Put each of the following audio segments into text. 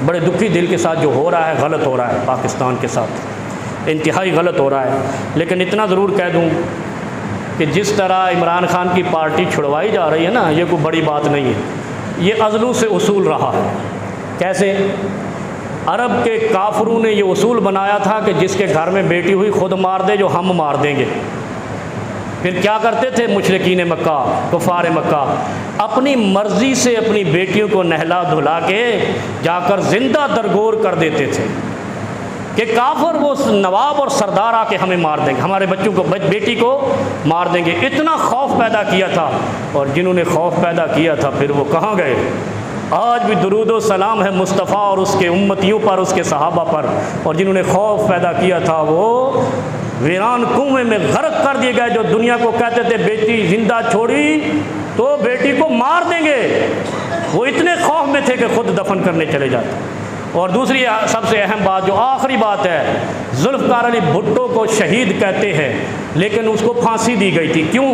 बड़े दुखी दिल के साथ जो हो रहा है, गलत हो रहा है पाकिस्तान के साथ, इंतहाई गलत हो रहा है। लेकिन इतना ज़रूर कह दूँ कि जिस तरह इमरान खान की पार्टी छुड़वाई जा रही है ना, ये कोई बड़ी बात नहीं है, ये अज़लों से उसूल रहा है। कैसे? अरब के काफरों ने ये उसूल बनाया था कि जिसके घर में बेटी हुई खुद मार दे, जो हम मार देंगे। फिर क्या करते थे मुशरिकीन मक्का, कुफार मक्का, अपनी मर्ज़ी से अपनी बेटियों को नहला धुला के जाकर ज़िंदा दरगोर कर देते थे कि काफर वो नवाब और सरदार आके हमें मार देंगे, हमारे बच्चों को, बेटी को मार देंगे। इतना खौफ पैदा किया था, और जिन्होंने खौफ पैदा किया था फिर वो कहाँ गए? आज भी दुरूद व सलाम है मुस्तफ़ा और उसके उम्मतियों पर, उसके सहाबा पर, और जिन्होंने खौफ पैदा किया था वो वीरान कुएं में गर्क कर दिए गए। जो दुनिया को कहते थे बेटी जिंदा छोड़ी तो बेटी को मार देंगे, वो इतने खौफ में थे कि खुद दफन करने चले जाते। और दूसरी सबसे अहम बात, जो आखिरी बात है, जुल्फ़िकार अली भुट्टो को शहीद कहते हैं, लेकिन उसको फांसी दी गई थी। क्यों?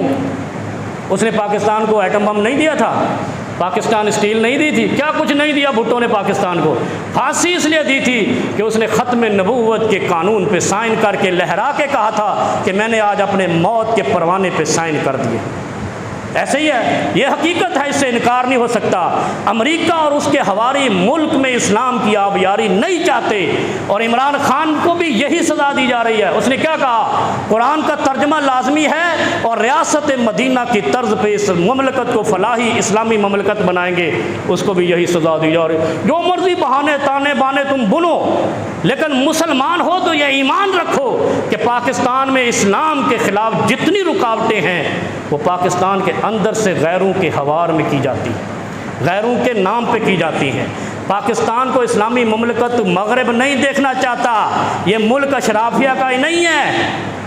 उसने पाकिस्तान को एटम बम नहीं दिया था, पाकिस्तान स्टील नहीं दी थी, क्या कुछ नहीं दिया भुट्टो ने पाकिस्तान को। फांसी इसलिए दी थी कि उसने ख़त्म नबूवत के कानून पे साइन करके लहरा के कहा था कि मैंने आज अपने मौत के परवाने पे साइन कर दिए। ऐसे ही है, ये हकीकत है, इससे इनकार नहीं हो सकता। अमेरिका और उसके हवारी मुल्क में इस्लाम की आबियारी नहीं चाहते, और इमरान खान को भी यही सज़ा दी जा रही है। उसने क्या कहा? कुरान का तर्जमा लाजमी है और रियासत मदीना की तर्ज पे इस ममलकत को फलाही इस्लामी ममलकत बनाएंगे, उसको भी यही सज़ा दी जा रही है। जो मर्जी बहाने ताने बाने तुम बुनो, लेकिन मुसलमान हो तो यह ईमान रखो कि पाकिस्तान में इस्लाम के ख़िलाफ़ जितनी रुकावटें हैं वो पाकिस्तान के अंदर से गैरों के हवार में की जाती हैं, गैरों के नाम पे की जाती हैं। पाकिस्तान को इस्लामी ममलकत मगरब नहीं देखना चाहता। ये मुल्क अशराफिया का ही नहीं है,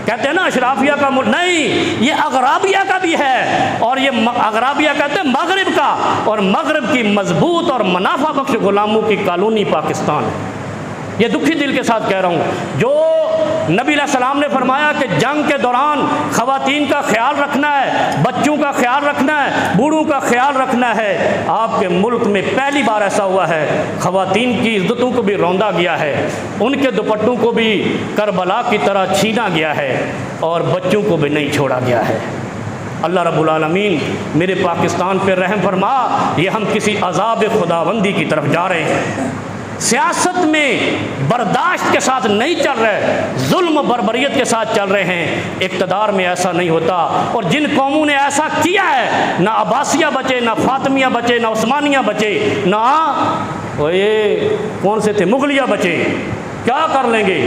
कहते हैं ना अशराफिया का मुल्क नहीं, ये अगराबिया का भी है। और ये अगराबिया कहते हैं मगरब का, और मगरब की मजबूत और मुनाफा बख्श गुलामों की कॉलोनी पाकिस्तान है। ये दुखी दिल के साथ कह रहा हूँ। जो नबी अलैहिस्सलाम ने फरमाया कि जंग के दौरान ख़वातीन का ख्याल रखना है, बच्चों का ख्याल रखना है, बूढ़ों का ख्याल रखना है, आपके मुल्क में पहली बार ऐसा हुआ है। ख़वातीन की इज़्ज़तों को भी रौंदा गया है, उनके दुपट्टों को भी करबला की तरह छीना गया है, और बच्चों को भी नहीं छोड़ा गया है। अल्लाह रब्बुल आलमीन मेरे पाकिस्तान पर रहम फरमा। ये हम किसी अज़ाब खुदाबंदी की तरफ जा रहे हैं। सियासत में बर्दाश्त के साथ नहीं चल रहे, जुल्म बर्बरियत के साथ चल रहे हैं। इक़्तिदार में ऐसा नहीं होता। और जिन कौमों ने ऐसा किया है, ना अब्बासिया बचे, ना फातिमिया बचे, ना उस्मानिया बचे, ना ये कौन से थे, मुगलिया बचे, क्या कर लेंगे?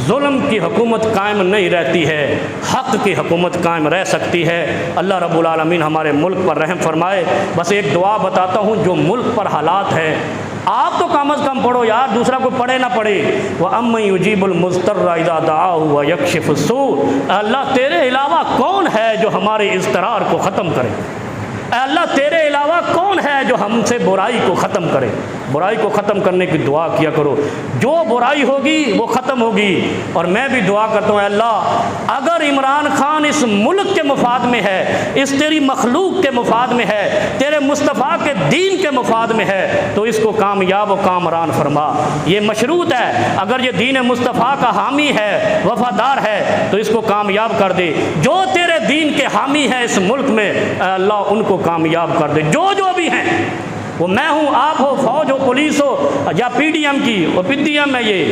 जुल्म की हुकूमत कायम नहीं रहती है, हक़ की हुकूमत कायम रह सकती है। अल्लाह रब्बुल आलमीन हमारे मुल्क पर रहम फरमाए। बस एक दुआ बताता हूँ, जो मुल्क पर हालात है, आप तो कम अज़ कम पढ़ो यार, दूसरा कोई पढ़े ना पढ़े। वह अम्मन युजीबुल मुज़्तर्रा इज़ा दआहु व यक्शिफुस सू। अल्लाह तेरे अलावा कौन है जो हमारे इज़्तिरार को ख़त्म करे? अल्लाह तेरे अलावा कौन है जो हमसे बुराई को ख़त्म करे? बुराई को ख़त्म करने की दुआ किया करो। जो बुराई होगी वो ख़त्म होगी। और मैं भी दुआ करता हूँ, अल्लाह अगर इमरान खान इस मुल्क के मुफाद में है, इस तेरी मखलूक के मुफाद में है, तेरे मुस्तफ़ा के दीन के मुफाद में है, तो इसको कामयाब व कामरान फरमा। ये मशरूत है, अगर ये दीन मुस्तफ़ा का हामी है, वफ़ादार है, तो इसको कामयाब कर दे। जो तेरे दीन के हामी है इस मुल्क में, अल्लाह उनको कामयाब कर दे। जो भी हैं, वो मैं हूँ, आप हो, फौज हो, पुलिस हो, या PDM की, और PDM है ये,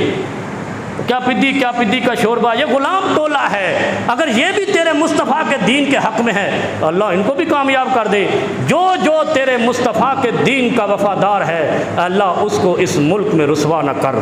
क्या पिद्दी का शोरबा, ये गुलाम टोला है। अगर ये भी तेरे मुस्तफ़ा के दीन के हक़ में है, अल्लाह इनको भी कामयाब कर दे। जो तेरे मुस्तफ़ा के दीन का वफ़ादार है, अल्लाह उसको इस मुल्क में रुसवा न कर।